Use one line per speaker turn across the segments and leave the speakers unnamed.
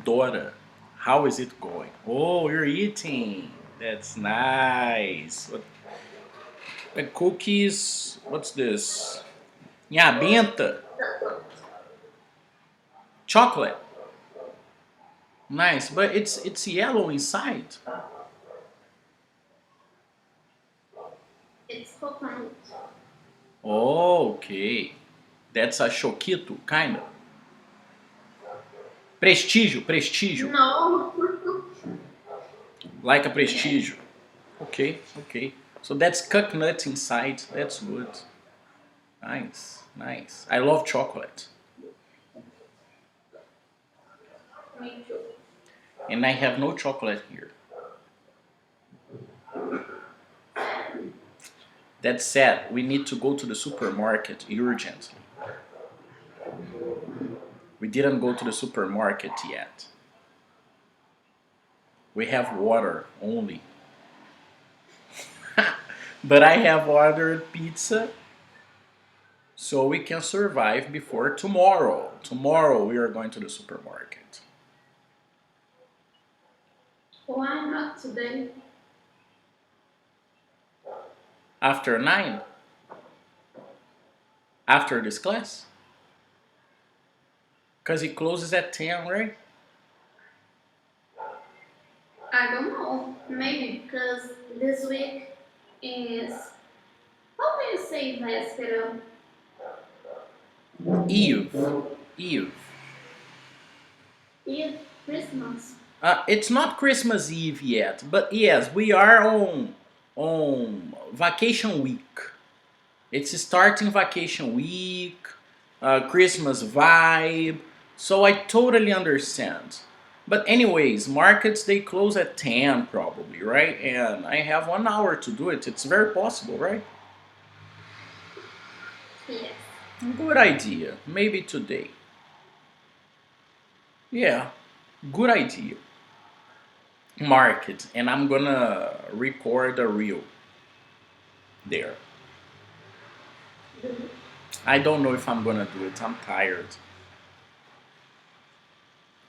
Dora. How is it going? Oh, you're eating. That's nice. What, the cookies. What's this? Yeah, benta. Chocolate. Nice, but it's yellow inside.
It's coconut.
Okay. That's a choquito, kind of. Prestígio, prestígio.
No.
Like a
Yes.
prestígio. Okay, okay. So that's coconut inside. That's good. Nice, nice. I love chocolate.
Me too.
And I have no chocolate here. That said, we need to go to the supermarket urgently. We didn't go to the supermarket yet. We have water only. But I have ordered pizza so we can survive before tomorrow. Tomorrow we are going to the supermarket.
Why not today?
After 9? After this class? Because it closes at 10, right?
I don't know. Maybe because this week is, how do you say véspera?
Eve. Eve.
Eve, Christmas.
It's not Christmas Eve yet, but yes, we are on vacation week. It's starting vacation week, Christmas vibe. So I totally understand. But anyways, markets they close at 10 probably, right? And I have 1 hour to do it. It's very possible, right?
Yes.
Good idea. Maybe today. Yeah, good idea. Market, and I'm gonna record a reel there. I don't know if I'm gonna do it. I'm tired.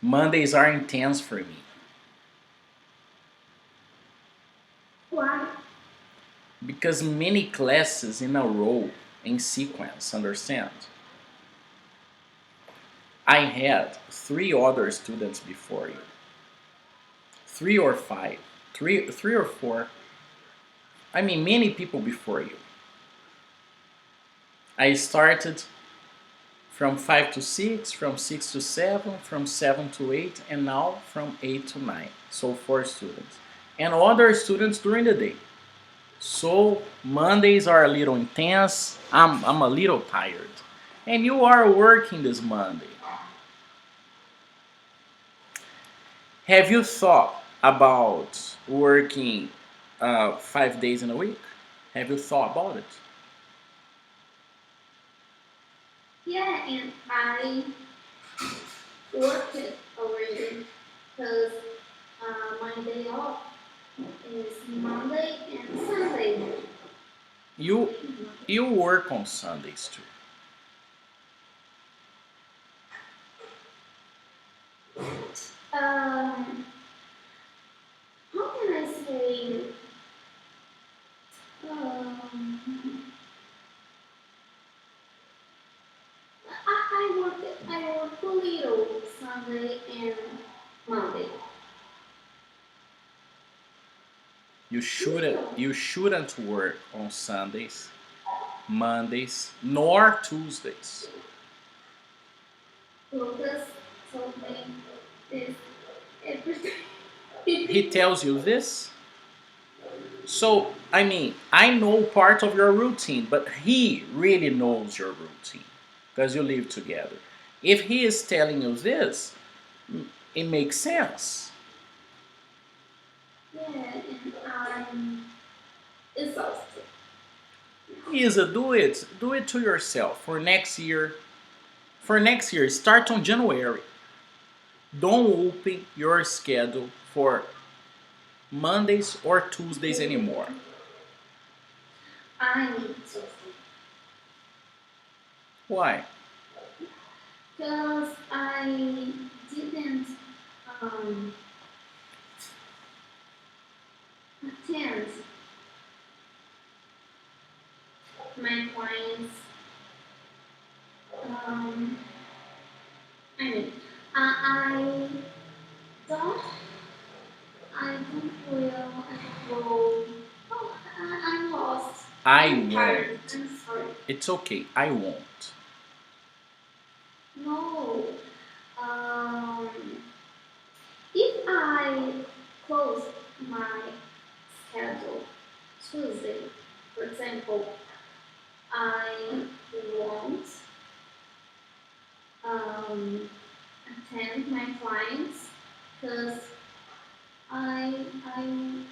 Mondays are intense for me
Why?
because many classes in a row in sequence, understand? I had three other students before you. Three or five. Three or four. I mean many people before you. I started from 5 to 6, from 6 to 7, from 7 to 8, and now from 8 to 9. So 4 students. And other students during the day. So Mondays are a little intense. I'm a little tired. And you are working this Monday. Have you thought about working 5 days in a week? Have you thought about it?
Yeah, and I worked it already because my day off is Monday and Sunday.
You you work on Sundays too.
Um, how can I say? Um, I work a little Sunday and Monday. Little.
You shouldn't work on Sundays, Mondays, nor Tuesdays.
Lucas told me this everything.
He tells you this. So, I mean, I know part of your routine, but he really knows your routine because you live together. If he is telling you this, it makes sense.
Yeah, and I'm exhausted.
Isa, do it. Do it to yourself for next year. For next year, start on January. Don't open your schedule for Mondays or Tuesdays anymore.
I need to
Why?
because I didn't I don't, I don't will, I don't will. Oh, I'm lost.
I
I'm tired.
won't.
I'm sorry.
It's okay. I won't.
No. Um, if I close my schedule Tuesday, for example, I won't um, attend my clients because I I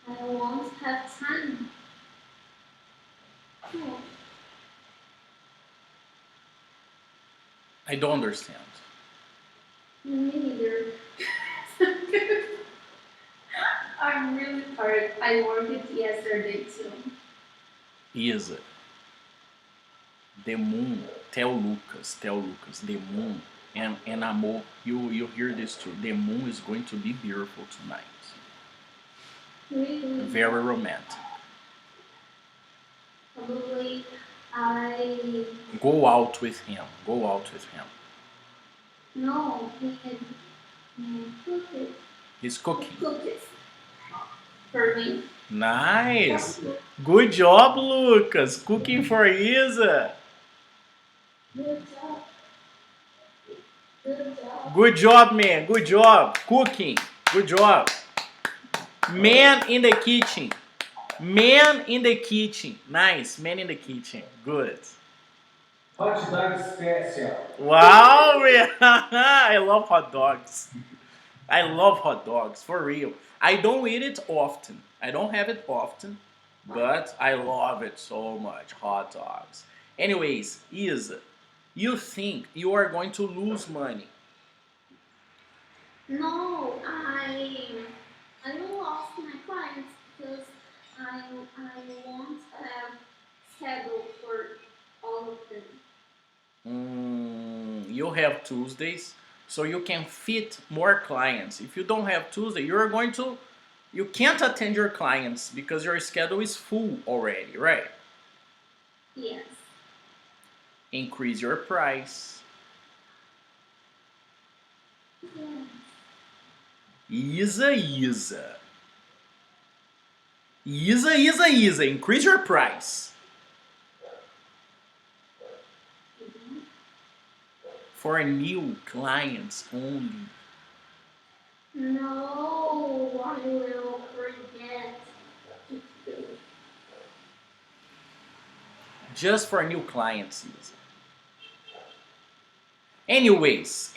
I won't have time. No,
I don't understand.
me neither. I'm really tired. I worked yesterday too.
Isa, the moon. Tell Lucas, the moon. And Amor, you hear this too. The moon is going to be beautiful tonight.
Really,
Very romantic.
probably I
Go out with him. Go out with him.
no he cookies
He's cooking.
cookies for me.
Nice. Good job, Lucas. Cooking for Isa.
Good job. Good job.
Good job, man. Good job. Cooking. Good job. Man in the kitchen. Man in the kitchen. Nice. Man in the kitchen. Good.
Hot dog special.
Wow, man. I love hot dogs. I love hot dogs, for real. I don't eat it often. I don't have it often, but I love it so much. Hot dogs. Anyways, Isa, you think you are going to lose money?
No, I will lost my clients because I won't have schedule for all of them.
You have Tuesdays, so you can fit more clients. If you don't have Tuesday, you can't attend your clients because your schedule is full already, right?
Yes.
Increase your price.
Yes.
Isa. Isa. Increase your price. For new clients only.
No, I will forget to do.
Just for new clients, Isa. Anyways,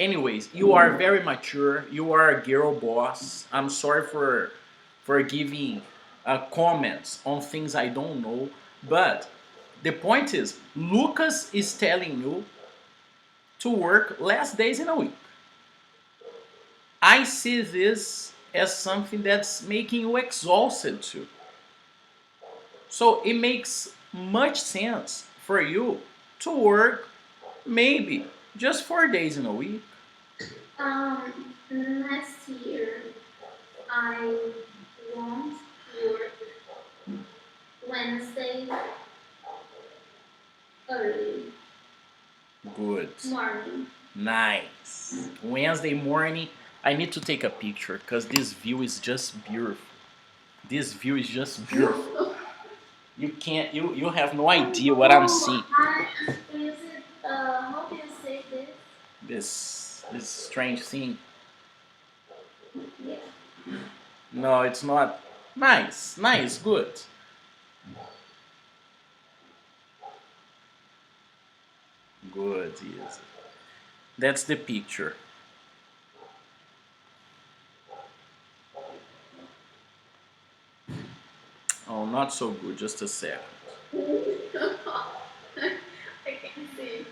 you are very mature. You are a girl boss. I'm sorry for giving comments on things I don't know, but the point is, Lucas is telling you to work less days in a week. I see this as something that's making you exhausted too. So it makes much sense for you to work maybe just 4 days in a week.
Next year I won't work Wednesday early
Good.
morning.
Nice. Wednesday morning, I need to take a picture because this view is just beautiful. This view is just beautiful. You have no idea what I'm seeing.
Is it, how do you say this?
This strange thing.
Yeah.
No, it's not. Nice, good. Good, yes. That's the picture. Oh, not so good. Just a second.
I can see.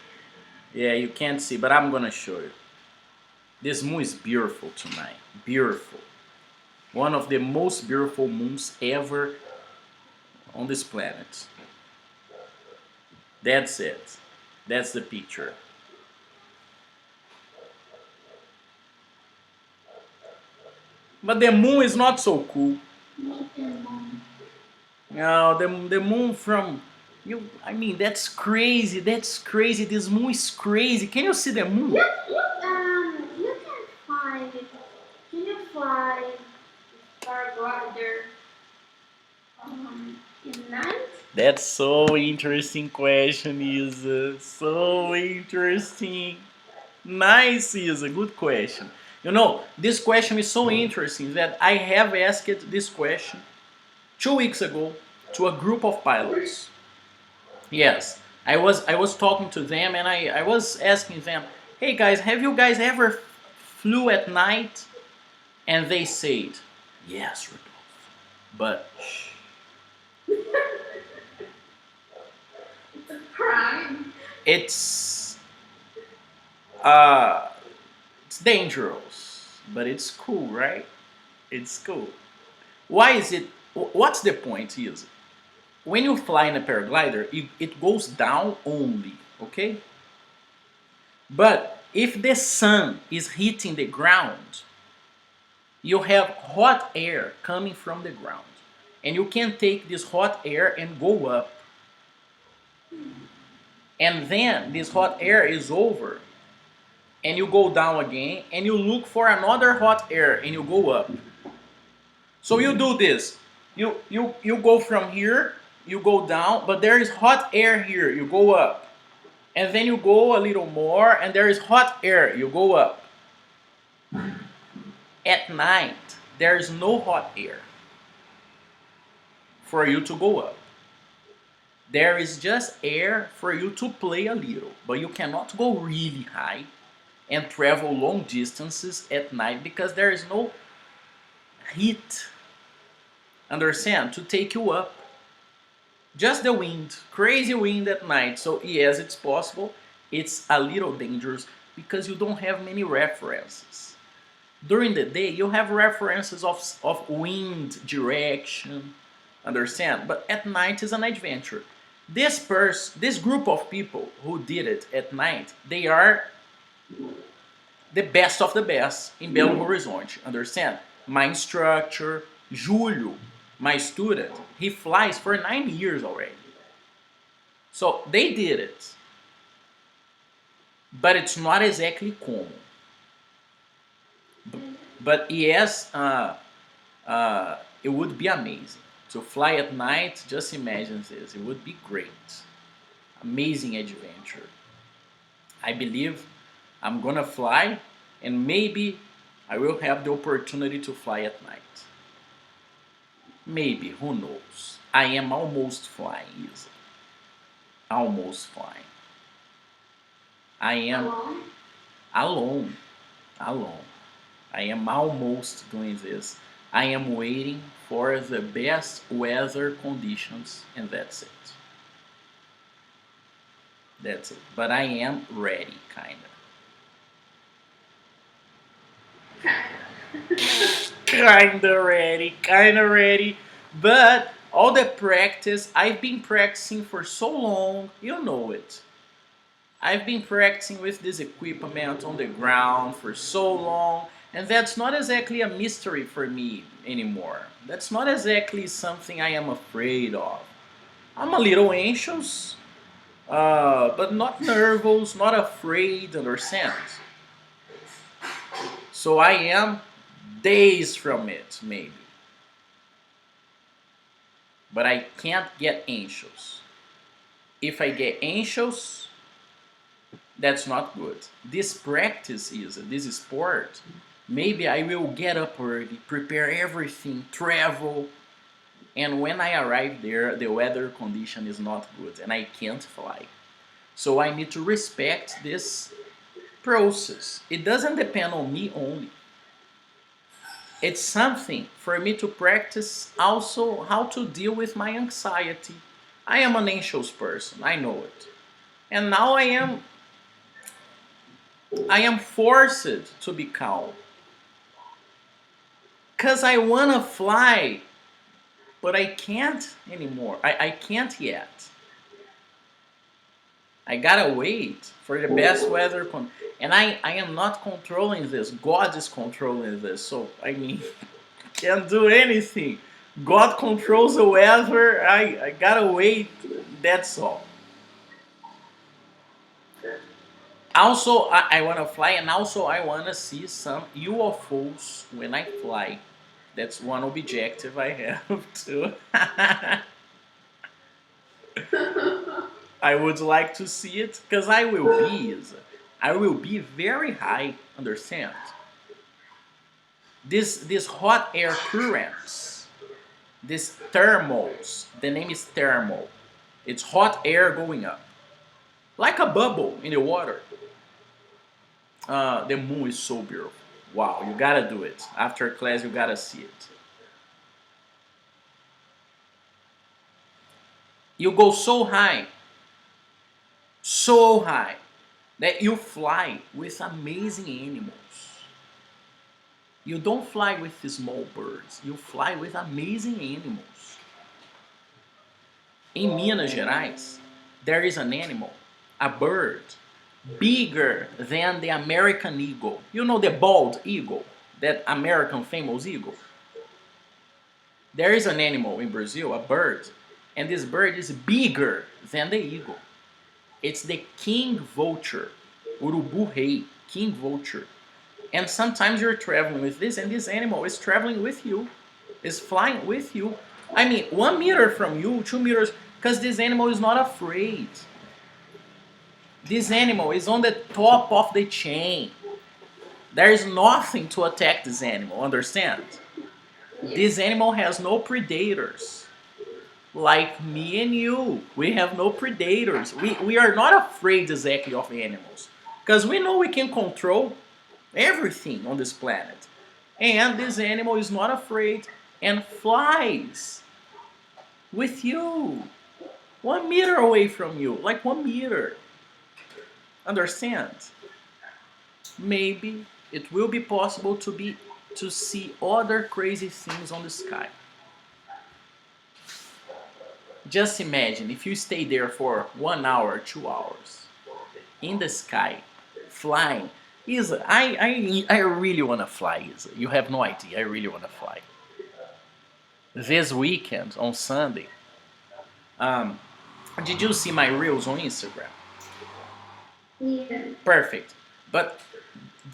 Yeah, you can't see, but I'm gonna show you. This moon is beautiful tonight. Beautiful. One of the most beautiful moons ever on this planet. That's it. That's the picture. But the moon is not so cool.
Me and mom.
No, the moon from I mean, that's crazy. That's crazy. This moon is crazy. Can you see the moon?
You can fly. Can you fly paraglider in night?
That's so interesting question, Isa. So interesting. Nice, Isa. Good question. You know, this question is so interesting that I have asked this question 2 weeks ago to a group of pilots. Yes, I was talking to them and I was asking them, hey guys, have you guys ever flew at night? And they said, yes, Rudolph, but shh.
It's a crime.
It's uh it's dangerous, but it's cool, right? It's cool. Why is it? What's the point? Is when you fly in a paraglider, it goes down only, okay? But if the sun is hitting the ground, you have hot air coming from the ground, and you can take this hot air and go up. And then this hot air is over, and you go down again, and you look for another hot air, and you go up. So you do this. You go from here, you go down, but there is hot air here, you go up. And then you go a little more, and there is hot air, you go up. At night, there is no hot air for you to go up. There is just air for you to play a little, but you cannot go really high and travel long distances at night because there is no heat, understand, to take you up. Just the wind, crazy wind at night. So yes, it's possible. It's a little dangerous because you don't have many references. During the day, you have references of wind direction, understand? But at night is an adventure. This group of people who did it at night, they are the best of the best in Belo Horizonte, understand? My instructor, Julio, my student, he flies for 9 years already. So they did it. But it's not exactly common. But yes, it would be amazing to fly at night. Just imagine this. It would be great. Amazing adventure. I believe I'm gonna fly, and maybe I will have the opportunity to fly at night. Maybe, who knows? I am almost flying, Isa. Almost flying. I am
Alone?
alone. Alone. I am almost doing this. I am waiting for the best weather conditions, and that's it. That's it. But I am ready, kinda. Kinda ready. But all the practice, I've been practicing for so long, you know it. I've been practicing with this equipment on the ground for so long, and that's not exactly a mystery for me anymore. That's not exactly something I am afraid of. I'm a little anxious, but not nervous, not afraid, understand? So I am days from it, maybe. But I can't get anxious. If I get anxious, that's not good. This practice is this sport. Maybe I will get up early, prepare everything, travel, and when I arrive there, the weather condition is not good and I can't fly. So I need to respect this process. It doesn't depend on me only. It's something for me to practice also how to deal with my anxiety. I am an anxious person, I know it. And now I am forced to be calm. Cause I wanna fly, but I can't anymore. I can't yet. I gotta wait for the best weather and I am not controlling this. God is controlling this. So I mean can't do anything. God controls the weather. I gotta wait. That's all. Also, I wanna fly, and also I wanna see some UFOs when I fly. That's one objective I have too. I would like to see it because I will be very high. Understand? This hot air currents, these thermals. The name is thermal. It's hot air going up, like a bubble in the water. The moon is so beautiful. Wow, you gotta do it. After class, you gotta see it. You go so high, that you fly with amazing animals. You don't fly with the small birds, you fly with amazing animals. In Minas Gerais, there is an animal, a bird, bigger than the American eagle. You know the bald eagle, that American famous eagle? There is an animal in Brazil, a bird, and this bird is bigger than the eagle. It's the king vulture, urubu rei, king vulture. And sometimes you're traveling with this, and this animal is traveling with you, is flying with you. I mean, 1 meter from you, 2 meters, because this animal is not afraid. This animal is on the top of the chain. There is nothing to attack this animal, understand? This animal has no predators. Like me and you, we have no predators. We are not afraid exactly of animals. Because we know we can control everything on this planet. And this animal is not afraid and flies with you. 1 meter away from you, like 1 meter. Understand? Maybe it will be possible to see other crazy things on the sky. Just imagine if you stay there for 1 hour, 2 hours in the sky, flying. Isa, I really want to fly, Isa. You have no idea. I really want to fly. This weekend, on Sunday, did you see my reels on Instagram?
Yeah.
Perfect. But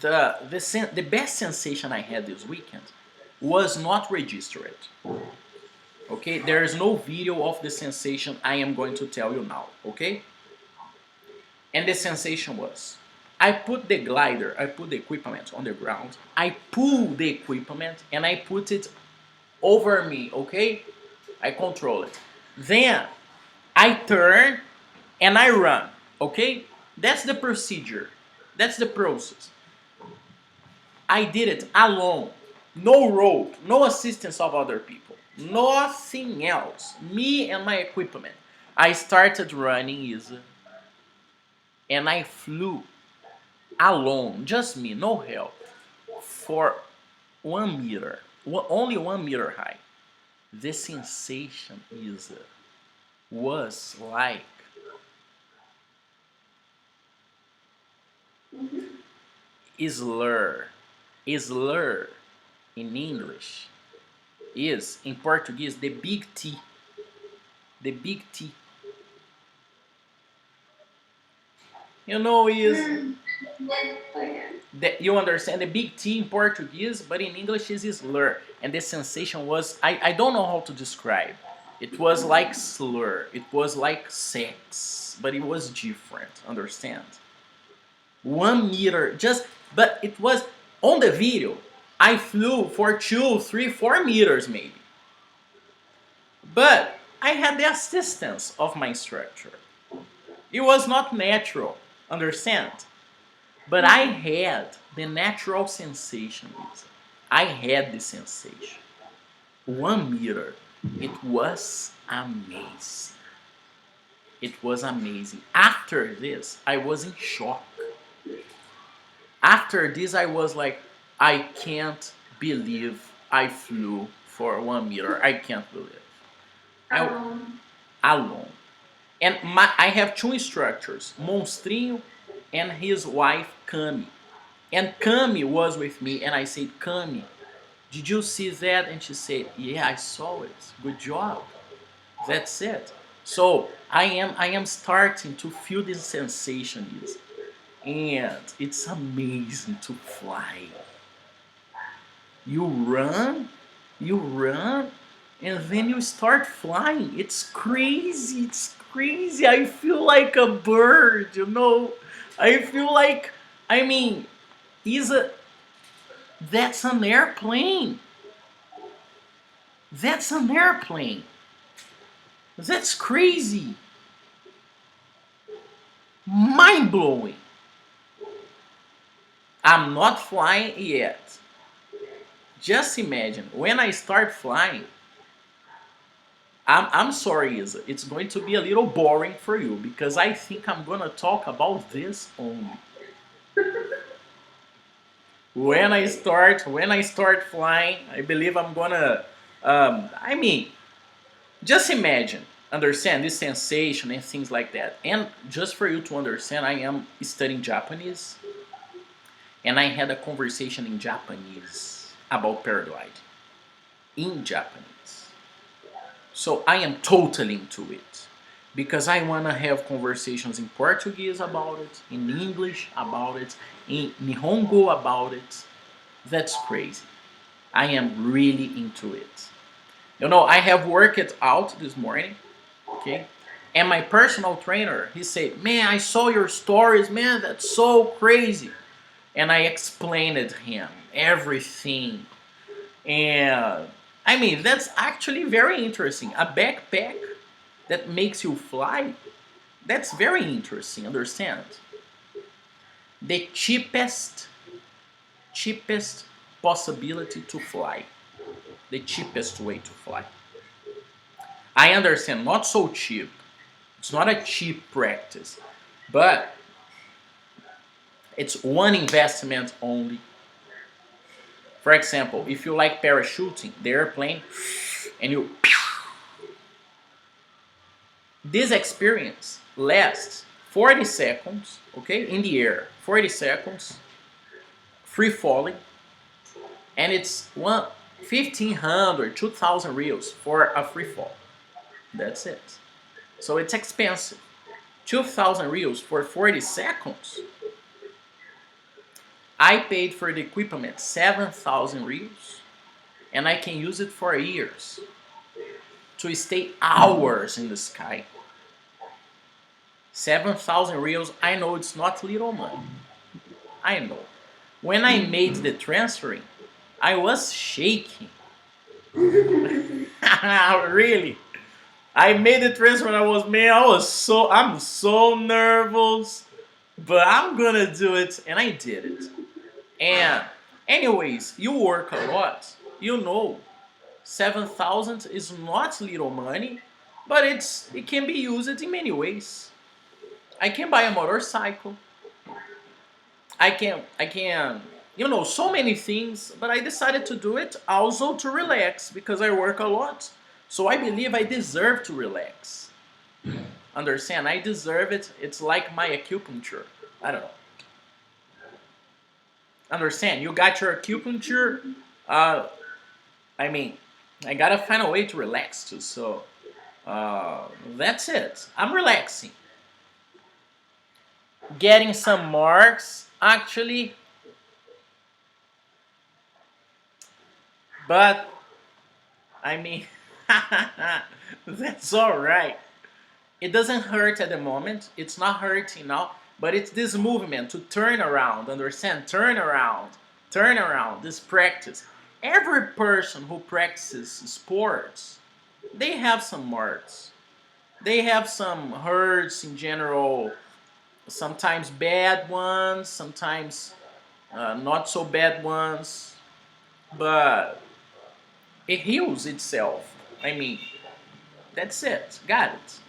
the best sensation I had this weekend was not registered. Okay, there is no video of the sensation I am going to tell you now. Okay, and the sensation was, I put the glider, I put the equipment on the ground, I pull the equipment and I put it over me. Okay, I control it. Then I turn and I run. Okay, that's the procedure. That's the process. I did it alone. No rope, no assistance of other people. Nothing else. Me and my equipment. I started running, Isa, and I flew alone, just me, no help, for 1 meter, only 1 meter high. The sensation, Isa, was like slur. Slur in English is, in Portuguese, the big T. The big T. You know, is that you understand the big T in Portuguese, but in English is slur. And the sensation was, I don't know how to describe. It was like slur. It was like sex, but it was different. Understand? 1 meter, just, but it was on the video. I flew for 2, 3, 4 meters maybe. But I had the assistance of my instructor. It was not natural, understand? But I had the natural sensation. I had the sensation. 1 meter. It was amazing. It was amazing. After this, I was in shock. After this, I was like, I can't believe I flew for 1 meter. I can't believe. Alone. And I have two instructors, Monstrinho and his wife, Cami. And Cami was with me, and I said, Cami, Did you see that? And she said, yeah, I saw it. Good job. That's it. So I am starting to feel this sensation, and it's amazing to fly. You run, you run, and then you start flying. It's crazy. It's crazy. I feel like a bird, you know. I feel like, I mean, is a that's an airplane. That's an airplane. That's crazy. Mind blowing. I'm not flying yet. Just imagine when I start flying. I'm sorry, Isa. It's going to be a little boring for you because I think I'm gonna talk about this only. When I start flying, I believe I'm gonna. I mean, just imagine, understand this sensation and things like that. And just for you to understand, I am studying Japanese, and I had a conversation in Japanese about paragliding in Japanese. So I am totally into it because I want to have conversations in Portuguese about it, in English about it, in Nihongo about it. That's crazy. I am really into it. You know, I have worked out this morning, okay? And my personal trainer, he said, "Man, I saw your stories, man. That's so crazy." And I explained to him everything. And I mean, that's actually very interesting. A backpack that makes you fly, that's very interesting, understand? The cheapest possibility to fly. The cheapest way to fly. I understand, not so cheap. It's not a cheap practice, but it's one investment only. For example, if you like parachuting, the airplane, and you. This experience lasts 40 seconds, okay, in the air. 40 seconds, free falling, and it's 1,500, 2,000 reals for a free fall. That's it. So it's expensive. 2,000 reals for 40 seconds. I paid for the equipment 7,000 reals, and I can use it for years to stay hours in the sky. 7,000 reals, I know it's not little money. I know. When I made the transferring, I was shaking. Really. I made the transfer and I'm so nervous, but I'm gonna do it, and I did it. And anyways, you work a lot, you know, 7,000 is not little money, but it can be used in many ways. I can buy a motorcycle. I can, so many things, but I decided to do it also to relax because I work a lot. So I believe I deserve to relax. Understand? I deserve it. It's like my acupuncture. I don't know. Understand? You got your acupuncture. I mean, I gotta find a way to relax too. So that's it. I'm relaxing. Getting some marks, actually. But, I mean, that's alright. It doesn't hurt at the moment. It's not hurting now. But it's this movement to turn around. Understand? Turn around. Turn around. This practice. Every person who practices sports, they have some marks. They have some hurts in general. Sometimes bad ones. Sometimes not so bad ones. But it heals itself. I mean, that's it. Got it.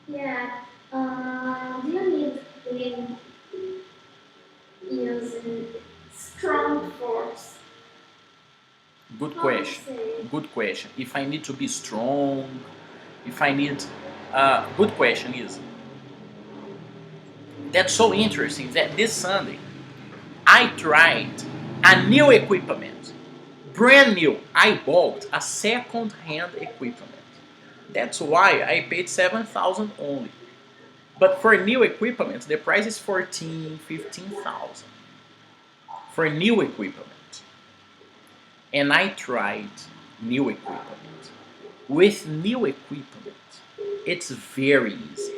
Yeah. Do you need in using strong force?
Good
How to
question.
say?
Good question. If I need to be strong, if I need. Good question is. That's so interesting that this Sunday I tried a new equipment. brand new. I bought a second-hand equipment. That's why I paid 7,000 only. But for new equipment, the price is 14, 15,000 for new equipment. And I tried new equipment. With new equipment, it's very easy.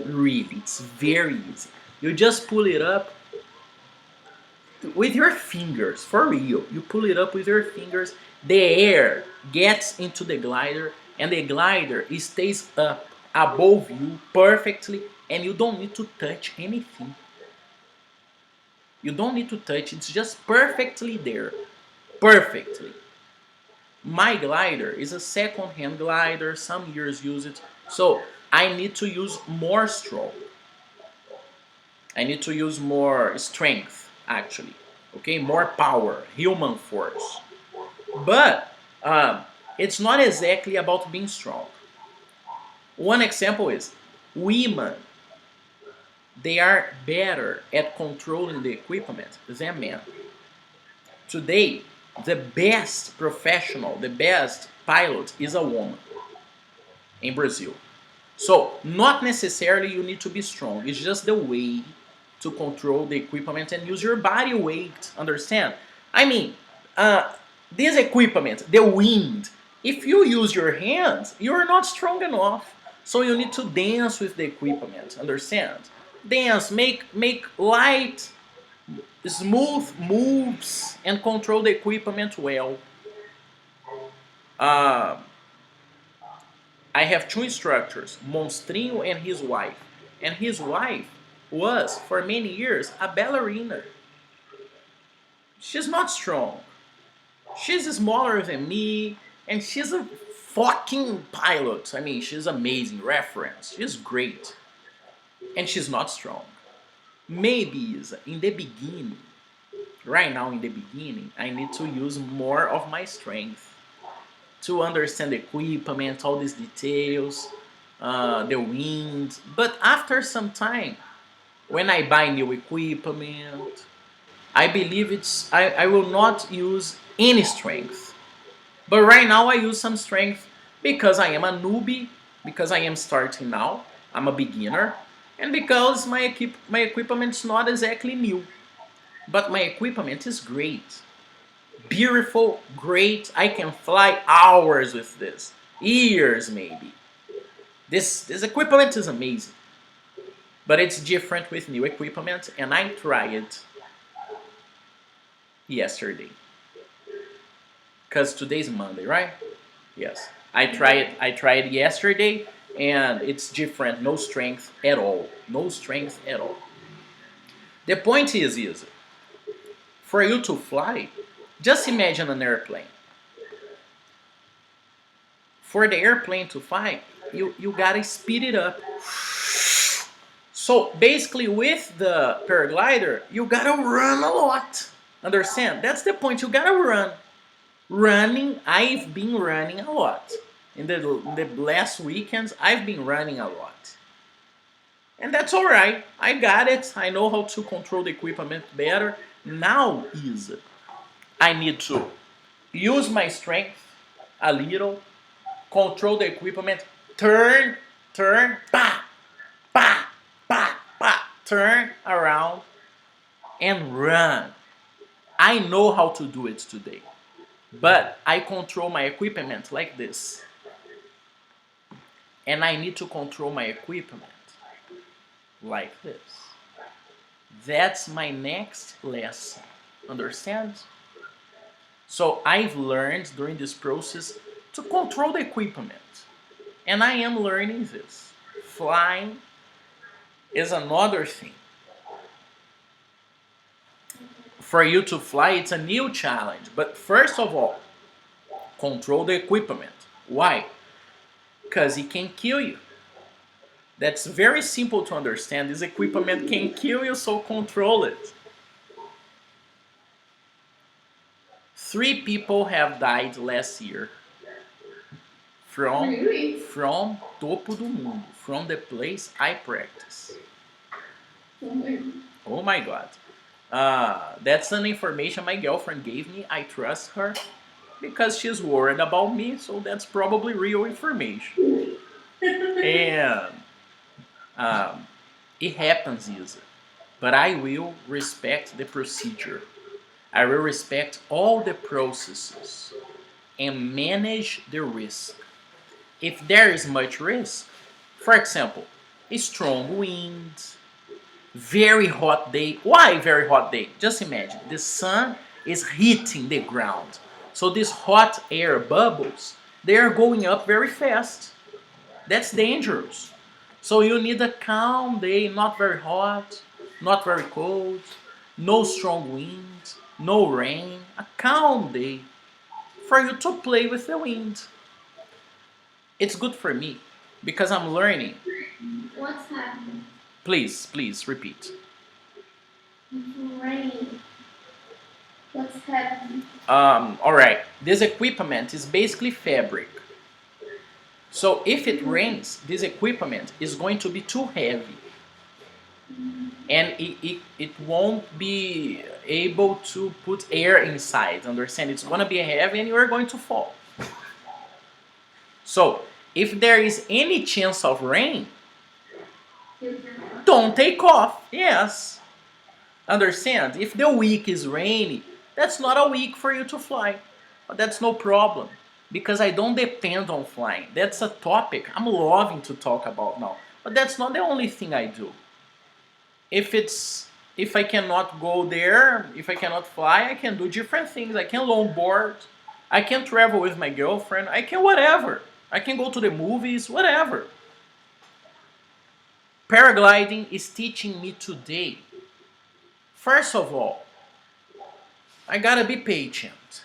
Really, it's very easy. You just pull it up with your fingers, for real. You pull it up with your fingers, the air gets into the glider, and the glider stays up above you perfectly, and you don't need to touch anything. You don't need to touch, it's just perfectly there. Perfectly. My glider is a second-hand glider, some years use it, so I need to use more stroke. I need to use more strength, actually. Okay, more power, human force. But it's not exactly about being strong. One example is women. They are better at controlling the equipment than men. Today, the best professional, the best pilot is a woman in Brazil. So, not necessarily you need to be strong. It's just the way to control the equipment and use your body weight. Understand? I mean, this equipment, the wind, if you use your hands, you're not strong enough. So you need to dance with the equipment. Understand? Dance, make light, smooth moves, and control the equipment well. Uh, I have two instructors, Monstrinho and his wife. And his wife was, for many years, a ballerina. She's not strong. She's smaller than me, and she's a fucking pilot. I mean, she's amazing, reference. She's great. And she's not strong. Maybe in the beginning, right now in the beginning, I need to use more of my strength to understand the equipment, all these details, the wind. But after some time, when I buy new equipment, I believe I will not use any strength. But right now I use some strength because I am a newbie, because I am starting now, I'm a beginner, and because my equipment is not exactly new. But my equipment is great. Beautiful, great. I can fly hours with this. Years maybe. This equipment is amazing. But it's different with new equipment, and I tried it yesterday. Because today's Monday, right? Yes. I tried yesterday, and it's different. No strength at all. No strength at all. The point is for you to fly, just imagine an airplane. For the airplane to fly, you gotta speed it up. So basically with the paraglider, you gotta run a lot. Understand? That's the point, you gotta run. Running, I've been running a lot. In the last weekends, I've been running a lot. And that's alright, I got it. I know how to control the equipment better. Now I need to use my strength a little, control the equipment, turn, pa, pa, pa, pa, turn around and run. I know how to do it today, but I control my equipment like this. And I need to control my equipment like this. That's my next lesson. Understand? So I've learned during this process to control the equipment. And I am learning this. Flying is another thing. For you to fly, it's a new challenge. But first of all, control the equipment. Why? Because it can kill you. That's very simple to understand. This equipment can kill you, so control it. 3 people have died last year from Topo do Mundo, from the place I practice. Oh my God. That's an information my girlfriend gave me. I trust her because she's worried about me, so that's probably real information. And um, it happens easy, but I will respect the procedure. I will respect all the processes and manage the risk. If there is much risk, for example, a strong wind, very hot day. Why very hot day? Just imagine the sun is hitting the ground. So these hot air bubbles, they are going up very fast. That's dangerous. So you need a calm day, not very hot, not very cold, no strong wind, no rain, a calm day for you to play with the wind. It's good for me because I'm learning.
What's happening?
Please repeat.
Rain. What's happening?
All right. This equipment is basically fabric. So if it rains, this equipment is going to be too heavy, and it won't be able to put air inside. Understand? It's going to be heavy, and you are going to fall. So if there is any chance of rain,
You can.
don't take off. Yes. Understand? If the week is rainy, that's not a week for you to fly. But that's no problem because I don't depend on flying. That's a topic I'm loving to talk about now. But that's not the only thing I do. If I cannot go there, if I cannot fly, I can do different things. I can longboard, I can travel with my girlfriend, I can whatever. I can go to the movies, whatever. Paragliding is teaching me today. First of all, I gotta be patient.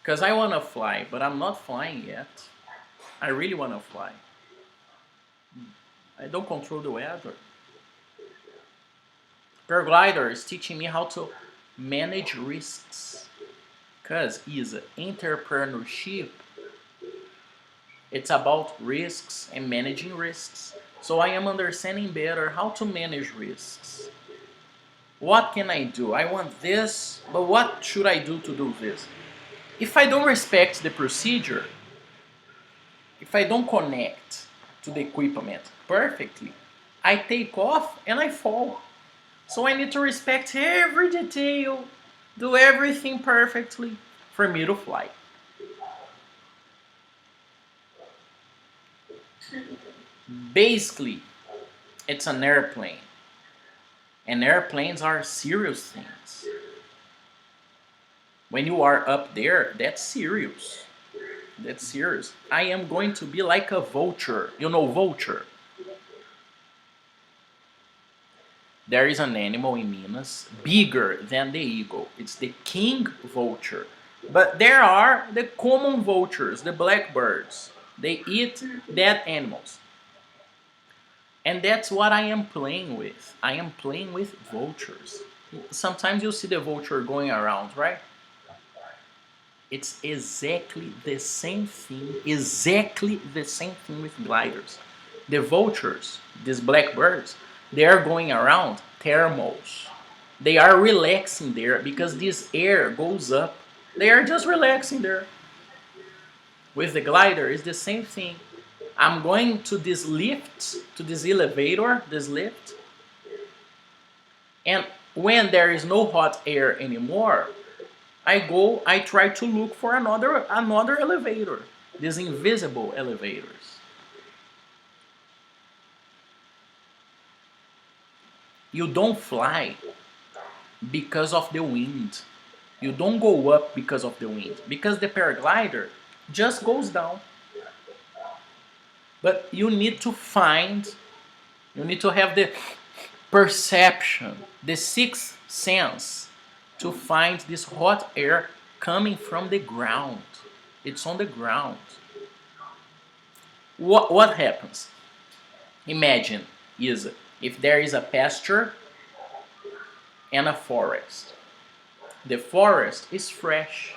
Because I wanna fly, but I'm not flying yet. I really wanna fly. I don't control the weather. Paraglider is teaching me how to manage risks. Because is entrepreneurship. It's about risks and managing risks. So I am understanding better how to manage risks. What can I do? I want this, but what should I do to do this? If I don't respect the procedure, if I don't connect to the equipment perfectly, I take off and I fall. So I need to respect every detail, do everything perfectly for me to fly. Basically, it's an airplane. And airplanes are serious things. When you are up there, that's serious. That's serious. I am going to be like a vulture. You know vulture? There is an animal in Minas bigger than the eagle. It's the king vulture. But there are the common vultures, the blackbirds. They eat dead animals. And that's what I am playing with. I am playing with vultures. Sometimes you see the vulture going around, right? It's exactly the same thing. Exactly the same thing with gliders. The vultures, these blackbirds, they are going around thermals. They are relaxing there because this air goes up. They are just relaxing there. With the glider, it's the same thing. I'm going to this lift, to this elevator, this lift, and when there is no hot air anymore, I try to look for another elevator, these invisible elevators. You don't fly because of the wind. You don't go up because of the wind, because the paraglider just goes down. But you need to have the perception, the sixth sense, to find this hot air coming from the ground. It's on the ground. What happens? Imagine, if there is a pasture and a forest. The forest is fresh.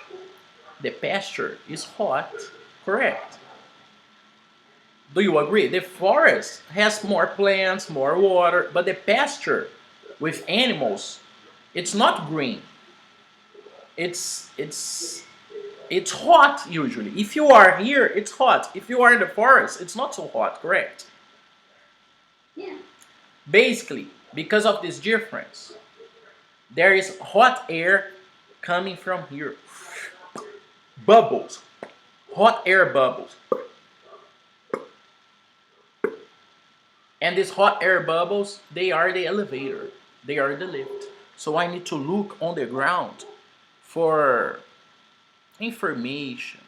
The pasture is hot. Correct? Do you agree? The forest has more plants, more water, but the pasture with animals, it's not green. It's hot usually. If you are here, it's hot. If you are in the forest, it's not so hot, correct?
Yeah.
Basically, because of this difference, there is hot air coming from here. Bubbles. Hot air bubbles. And these hot air bubbles, they are the elevator. They are the lift. So I need to look on the ground for information.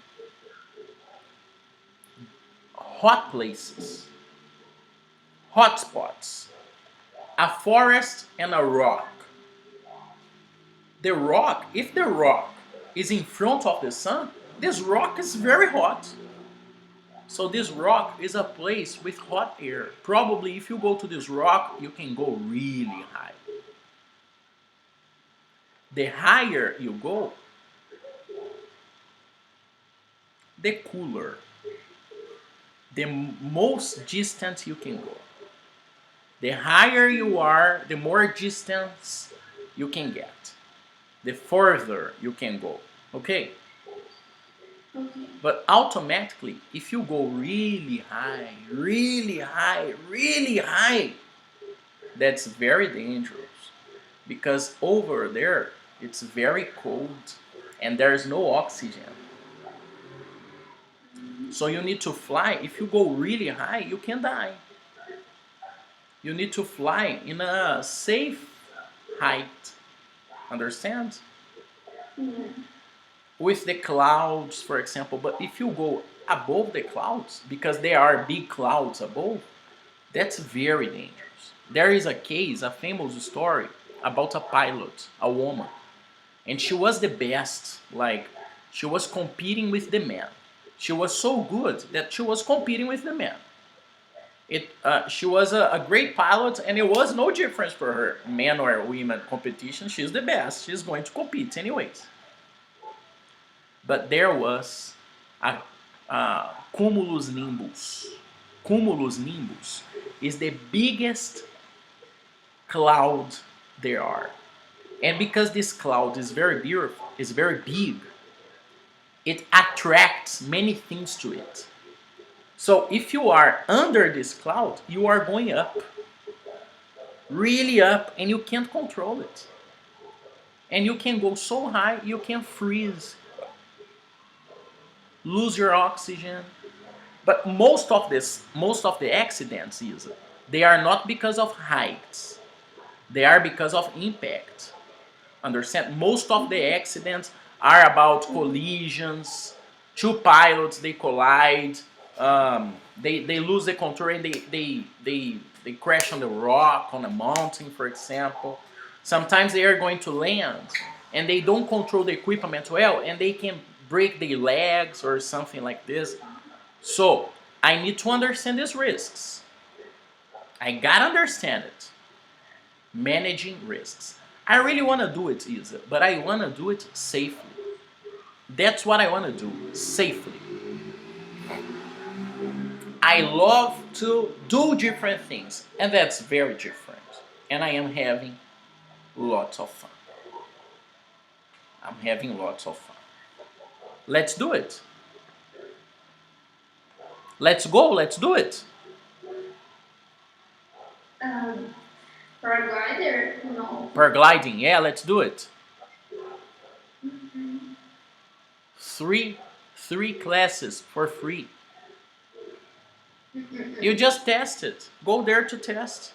Hot places. Hot spots. A forest and a rock. The rock, if the rock is in front of the sun, this rock is very hot. So this rock is a place with hot air. Probably if you go to this rock, you can go really high. The higher you go, the cooler. The most distant you can go. The higher you are, the more distance you can get. The further you can go. Okay?
Okay.
But automatically, if you go really high, really high, really high, that's very dangerous. Because over there, it's very cold and there's no oxygen. So you need to fly. If you go really high, you can die. You need to fly in a safe height. Understand?
Yeah.
With the clouds, for example. But if you go above the clouds, because there are big clouds above, that's very dangerous. There is a case, a famous story about a pilot, a woman, and she was the best. Like, she was competing with the men. She was so good that she was competing with the men. She was a great pilot, and it was no difference for her, men or women competition. She's the best. She's going to compete anyways. But there was a cumulus nimbus. Cumulus nimbus is the biggest cloud there are. And because this cloud is very beautiful, is very big, it attracts many things to it. So if you are under this cloud, you are going up. Really up, and you can't control it. And you can go so high, you can freeze. Lose your oxygen. But most of the accidents, they are not because of heights. They are because of impact. Understand? Most of the accidents are about collisions. Two pilots, they collide. They lose the control and they crash on the rock, on a mountain, for example. Sometimes they are going to land and they don't control the equipment well and they can break their legs or something like this. So I need to understand these risks. I gotta understand it. Managing risks. I really want to do it, Isa, but I want to do it safely. That's what I want to do, safely. I love to do different things, and that's very different. And I am having lots of fun. I'm having lots of fun. Let's do it. Let's go, let's do it.
Paraglider? No.
Paragliding, yeah, let's do it.
Mm-hmm.
Three classes for free.
Mm-hmm.
You just test it. Go there to test.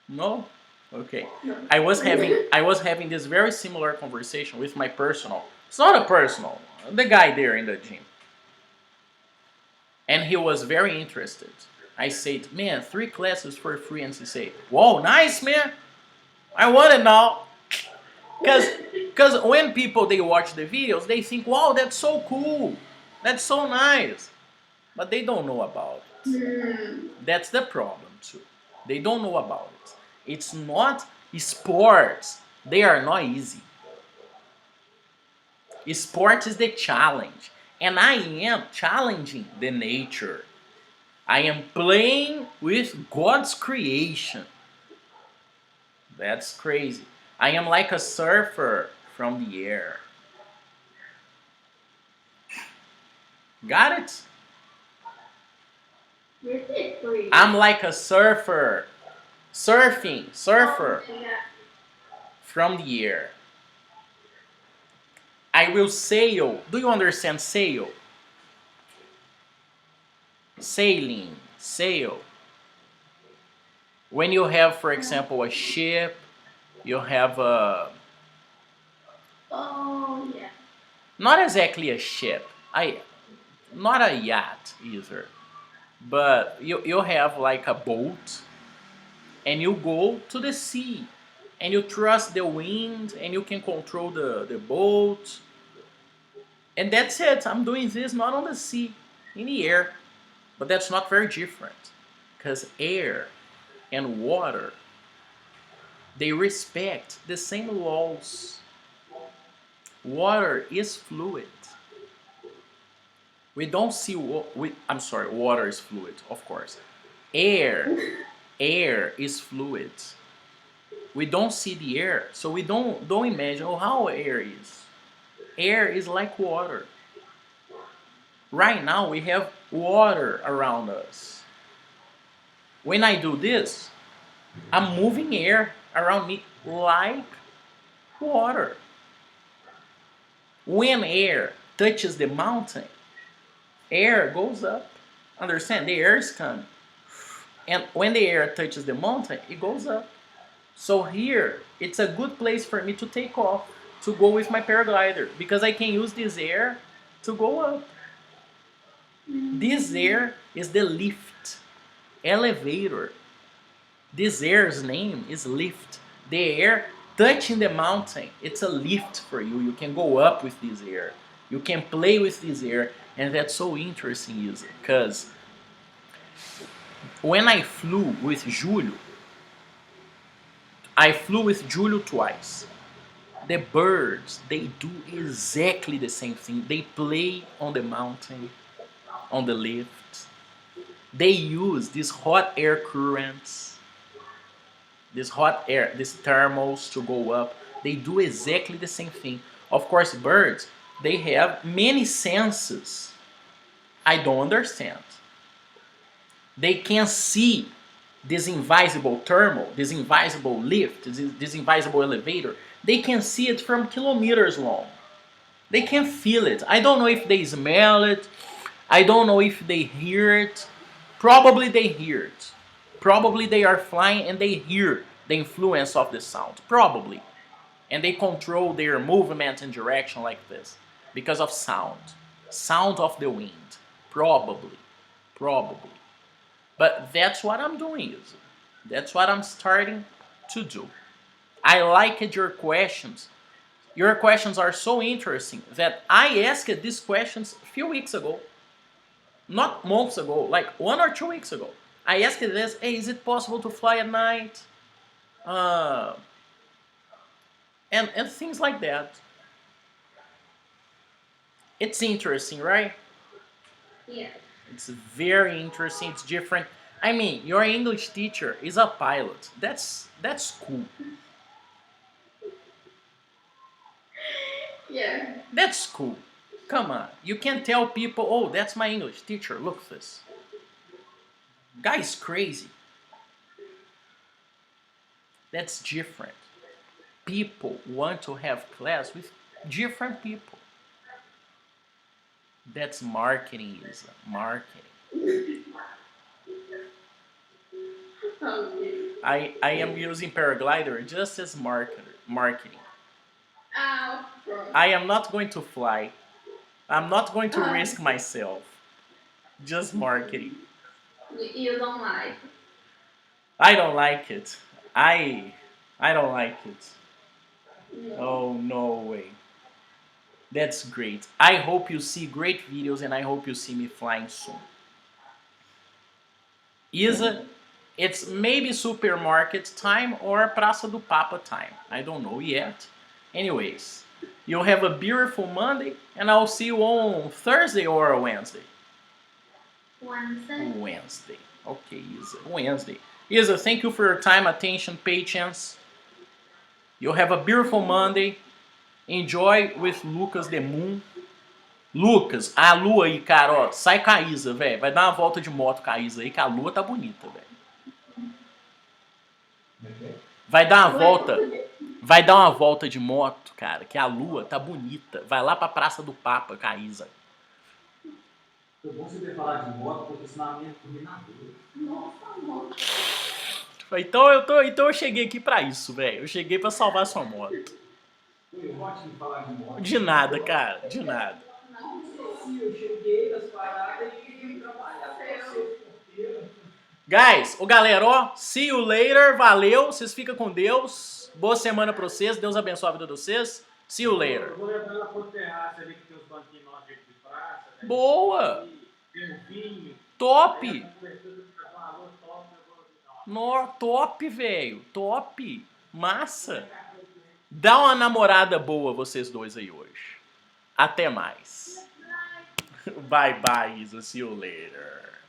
No? Okay.
No.
I was having this very similar conversation with my personal. It's not a personal. The guy there in the gym. And he was very interested. I said, man, 3 classes for free. And he said, whoa, nice, man. I want it now. Because when people, they watch the videos, they think, wow, that's so cool. That's so nice. But they don't know about it.
Mm.
That's the problem too. They don't know about it. It's not sports. They are not easy. Sport is the challenge. And I am challenging the nature. I am playing with God's creation. That's crazy. I am like a surfer from the air. Got it?
Repeat, please.
I'm like a surfer. Surfer
Oh, yeah.
from the air. I will sail. Do you understand sail? Sailing, sail. When you have, for example, a ship, you have
Oh, yeah.
not exactly a ship. Not a yacht either, but you have like a boat, and you go to the sea, and you trust the wind, and you can control the boat, and that's it. I'm doing this not on the sea, in the air, but that's not very different, because air and water, they respect the same laws. Water is fluid. We don't see I'm sorry, water is fluid, of course. Air is fluid. We don't see the air, so we don't imagine how air is. Air is like water. Right now we have water around us. When I do this, I'm moving air around me like water. When air touches the mountain, air goes up. Understand? The air is coming. And when the air touches the mountain, it goes up. So here, it's a good place for me to take off, to go with my paraglider, because I can use this air to go up. This air is the lift, elevator. This air's name is lift. The air touching the mountain, it's a lift for you. You can go up with this air. You can play with this air, and that's so interesting, Isa, because when I flew with Julio, I flew with Julio twice. The birds, they do exactly the same thing. They play on the mountain, on the lift. They use these hot air currents, these hot air, these thermals to go up. They do exactly the same thing. Of course, birds, they have many senses I don't understand. They can see this invisible thermal, this invisible lift, this invisible elevator. They can see it from kilometers long. They can feel it. I don't know if they smell it. I don't know if they hear it. Probably they hear it. Probably they are flying and they hear the influence of the sound. Probably. And they control their movement and direction like this because of sound. Sound of the wind. Probably. Probably. But that's what I'm doing. That's what I'm starting to do. I liked your questions. Your questions are so interesting that I asked these questions a few weeks ago. Not months ago, like 1 or 2 weeks ago. I asked this, hey, is it possible to fly at night? And things like that. It's interesting, right?
Yeah.
It's very interesting. It's different. I mean, your English teacher is a pilot. That's cool.
Yeah.
That's cool. Come on. You can tell people, oh, that's my English teacher. Look at this. Guy's crazy. That's different. People want to have class with different people. That's marketing, Isa. Marketing.
Okay.
I am using paraglider just as marketing.
Bro.
I am not going to fly. I'm not going to risk myself. Just marketing.
You don't like.
I don't like it. I don't like it.
No.
Oh, no way. That's great. I hope you see great videos and I hope you see me flying soon. Isa, it's maybe supermarket time or Praça do Papa time. I don't know yet. Anyways, you'll have a beautiful Monday and I'll see you on Thursday or Wednesday.
Wednesday.
Wednesday. Okay, Isa. Wednesday. Isa, thank you for your time, attention, patience. You have a beautiful Monday. Enjoy with Lucas the Moon. Lucas, a lua aí, cara, ó. Sai com a Isa, velho. Vai dar uma volta de moto com a Isa aí, que a lua tá bonita, velho. Vai dar uma volta. Vai dar uma volta de moto, cara, que a lua tá bonita. Vai lá pra Praça do Papa com a Isa.
É bom você ter falado de moto, porque senão a minha é na rua.
Nossa, moto.
Então eu cheguei aqui pra isso, velho. Eu cheguei pra salvar sua moto.
Foi ótimo falar de moto.
De nada, cara. De nada.
Eu cheguei nas paradas e vim trabalhar com você.
Guys, galera, ó. See you later. Valeu. Vocês ficam com Deus. Boa semana pra vocês. Deus abençoe a vida de vocês. See you later.
Eu vou levar ela pro terraço ali que tem os banquinhos nossos de praça. Né?
Boa.
Tem um vinho.
Top. No, top, velho. Top. Massa. Dá uma namorada boa vocês dois aí hoje. Até mais. Bye, bye, Isa. See you later.